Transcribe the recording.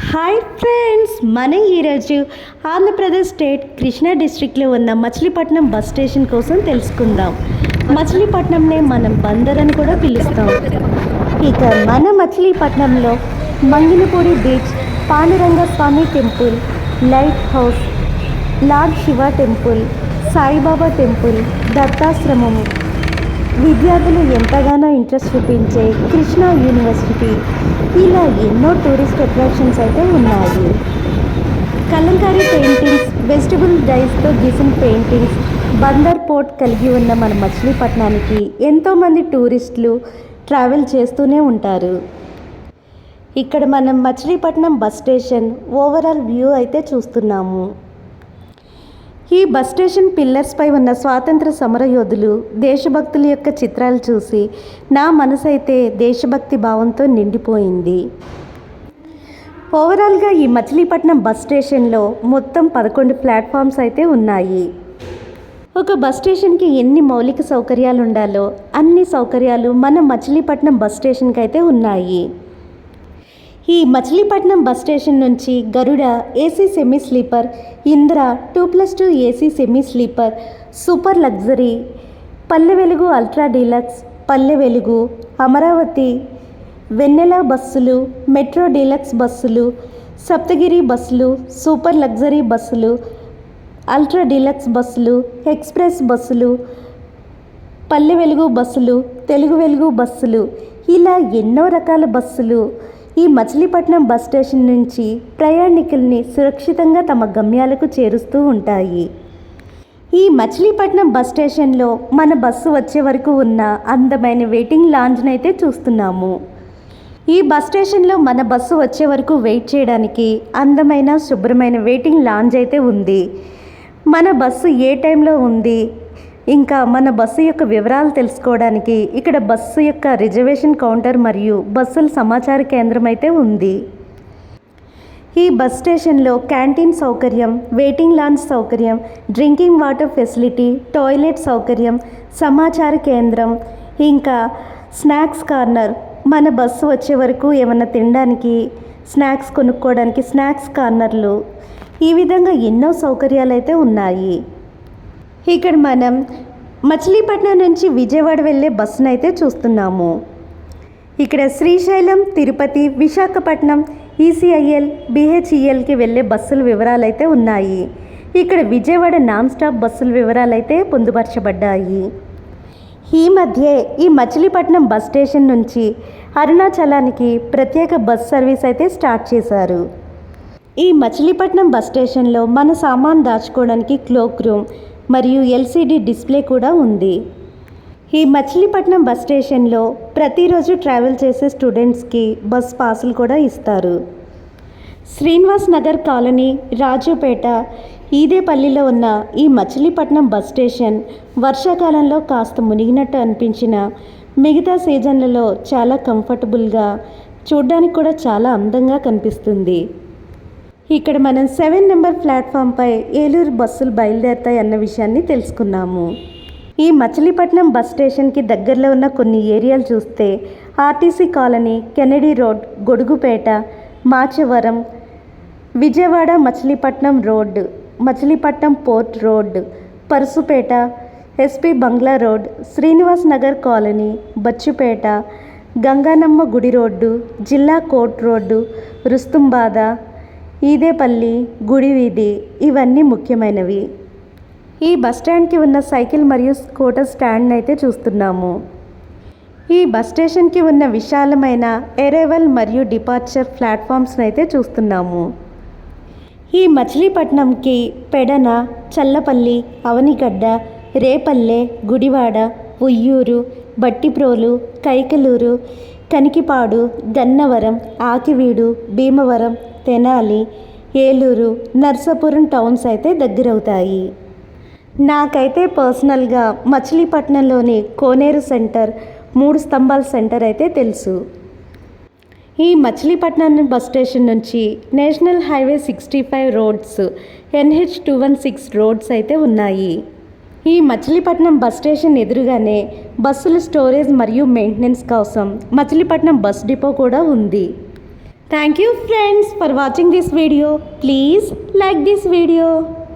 Hi friends, మనం ఈరోజు Andhra Pradesh state Krishna డిస్ట్రిక్ట్లో ఉన్న మచిలీపట్నం బస్ స్టేషన్ కోసం తెలుసుకుందాం. మచిలీపట్నంనే మనం బందర్ అని కూడా పిలుస్తాం. ఇక మన మచిలీపట్నంలో Manginapudi beach, Panduranga Swami temple, light house, lord Shiva temple, Saibaba temple, దత్తాశ్రమము, విద్యార్థులు ఎంతగానో ఇంట్రెస్ట్ చూపించే కృష్ణా యూనివర్సిటీ, ఇలా ఎన్నో టూరిస్ట్ అట్రాక్షన్స్ అయితే ఉన్నాయి. కలంకారీ పెయింటింగ్స్, వెజిటబుల్ డైస్తో గీసిన పెయింటింగ్స్, బందర్ పోర్ట్ కలిగి ఉన్న మన మచిలీపట్నానికి ఎంతోమంది టూరిస్టులు ట్రావెల్ చేస్తూనే ఉంటారు. ఇక్కడ మనం Machilipatnam bus station overall view అయితే చూస్తున్నాము. ఈ బస్ స్టేషన్ పిల్లర్స్పై ఉన్న స్వాతంత్ర సమరయోధులు, దేశభక్తుల యొక్క చిత్రాలు చూసి నా మనసు అయితే దేశభక్తి భావంతో నిండిపోయింది. ఓవరాల్గా ఈ మచిలీపట్నం బస్ స్టేషన్లో మొత్తం 11 ప్లాట్ఫామ్స్ అయితే ఉన్నాయి. ఒక బస్ స్టేషన్కి ఎన్ని మౌలిక సౌకర్యాలు ఉండాలో అన్ని సౌకర్యాలు మన మచిలీపట్నం బస్ స్టేషన్కి అయితే ఉన్నాయి. ఈ మచిలీపట్నం బస్ స్టేషన్ నుంచి Garuda AC semi sleeper, Indra 2+2 AC semi sleeper, super luxury, Palle Velugu ultra deluxe, Palle Velugu, Amaravati, వెన్నెల బస్సులు, మెట్రో డీలక్స్ బస్సులు, సప్తగిరి బస్సులు, సూపర్ లగ్జరీ బస్సులు, అల్ట్రా డీలక్స్ బస్సులు, ఎక్స్ప్రెస్ బస్సులు, పల్లె వెలుగు బస్సులు, తెలుగు వెలుగు బస్సులు, ఇలా ఎన్నో రకాల బస్సులు ఈ మచిలీపట్నం బస్ స్టేషన్ నుంచి ప్రయాణికుల్ని సురక్షితంగా తమ గమ్యాలకు చేరుస్తూ ఉంటాయి. ఈ మచిలీపట్నం బస్ స్టేషన్లో మన బస్సు వచ్చే వరకు ఉన్న అందమైన వెయిటింగ్ లాంజ్ని అయితే చూస్తున్నాము. ఈ బస్ స్టేషన్లో మన బస్సు వచ్చే వరకు వెయిట్ చేయడానికి అందమైన శుభ్రమైన వెయిటింగ్ లాంజ్ అయితే ఉంది. మన బస్సు ఏ టైంలో ఉంది, ఇంకా మన బస్సు యొక్క వివరాలు తెలుసుకోవడానికి ఇక్కడ బస్సు యొక్క రిజర్వేషన్ కౌంటర్ మరియు బస్సుల సమాచార కేంద్రం అయితే ఉంది. ఈ బస్ స్టేషన్లో క్యాంటీన్ సౌకర్యం, వెయిటింగ్ లాంజ్ సౌకర్యం, డ్రింకింగ్ వాటర్ ఫెసిలిటీ, టాయిలెట్ సౌకర్యం, సమాచార కేంద్రం, ఇంకా స్నాక్స్ కార్నర్, మన బస్సు వచ్చే వరకు ఏమన్నా తినడానికి, స్నాక్స్ కొనుక్కోవడానికి స్నాక్స్ కార్నర్లు, ఈ విధంగా ఎన్నో సౌకర్యాలు అయితే ఉన్నాయి. ఇక్కడ మనం మచిలీపట్నం నుంచి విజయవాడ వెళ్ళే బస్సును అయితే చూస్తున్నాము. ఇక్కడ శ్రీశైలం, తిరుపతి, విశాఖపట్నం, ఈసీఐఎల్, బిహెచ్ఈఎల్కి వెళ్ళే బస్సుల వివరాలు అయితే ఉన్నాయి. ఇక్కడ విజయవాడ నాన్ స్టాప్ బస్సుల వివరాలు అయితే పొందుపరచబడ్డాయి. ఈ మధ్య ఈ మచిలీపట్నం బస్ స్టేషన్ నుంచి అరుణాచలానికి ప్రత్యేక బస్ సర్వీస్ అయితే స్టార్ట్ చేశారు. ఈ మచిలీపట్నం బస్ స్టేషన్లో మన సామాన్ దాచుకోవడానికి క్లోక్ రూమ్ మరియు ఎల్సిడి డిస్ప్లే కూడా ఉంది. ఈ మచిలీపట్నం బస్ స్టేషన్లో ప్రతిరోజు ట్రావెల్ చేసే స్టూడెంట్స్కి బస్ పాసులు కూడా ఇస్తారు. శ్రీనివాస్ నగర్ కాలనీ, రాజుపేట, ఈదేపల్లిలో ఉన్న ఈ మచిలీపట్నం బస్ స్టేషన్ వర్షాకాలంలో కాస్త మునిగినట్టు అనిపించిన మిగతా సీజన్లలో చాలా కంఫర్టబుల్గా, చూడ్డానికి కూడా చాలా అందంగా కనిపిస్తుంది. ఇక్కడ మనం 7 నెంబర్ ప్లాట్ఫామ్పై ఏలూరు బస్సులు బయలుదేరుతాయి అన్న విషయాన్ని తెలుసుకున్నాము. ఈ మచిలీపట్నం బస్ స్టేషన్కి దగ్గరలో ఉన్న కొన్ని ఏరియాలు చూస్తే RTC colony, Kennedy road, Gudugupeta, Machavaram, Vijayawada Machilipatnam road, Machilipatnam port road, Parusupeta, SP bungalow road, Srinivas Nagar colony, Bachupeta, Ganganamma గుడి రోడ్డు, జిల్లా కోర్ట్ రోడ్డు, రుస్తుంబాద, ఈదేపల్లి, గుడి వీధి, ఇవన్నీ ముఖ్యమైనవి. ఈ బస్ స్టాండ్కి ఉన్న సైకిల్ మరియు స్కూటర్ స్టాండ్ అయితే చూస్తున్నాము. ఈ బస్ స్టేషన్కి ఉన్న విశాలమైన అరైవల్ మరియు డిపార్చర్ ప్లాట్ఫామ్స్ని అయితే చూస్తున్నాము. ఈ మచిలీపట్నంకి పెడన, చల్లపల్లి, అవనిగడ్డ, రేపల్లె, గుడివాడ, ఉయ్యూరు, బట్టిప్రోలు, కైకలూరు, కనికిపాడు, గన్నవరం, ఆకివీడు, భీమవరం, తెనాలి, ఏలూరు, నర్సాపురం టౌన్స్ అయితే దగ్గరవుతాయి. నాకైతే పర్సనల్గా మచిలీపట్నంలోని కోనేరు సెంటర్, 3 స్తంభాల సెంటర్ అయితే తెలుసు. ఈ మచిలీపట్నం బస్ స్టేషన్ నుంచి national highway 65 roads, NH216 roads అయితే ఉన్నాయి. ఈ మచిలీపట్నం బస్ స్టేషన్ ఎదురుగానే బస్సుల స్టోరేజ్ మరియు మెయింటెనెన్స్ కోసం మచిలీపట్నం బస్ డిపో కూడా ఉంది. Thank you friends for watching this video. Please like this video.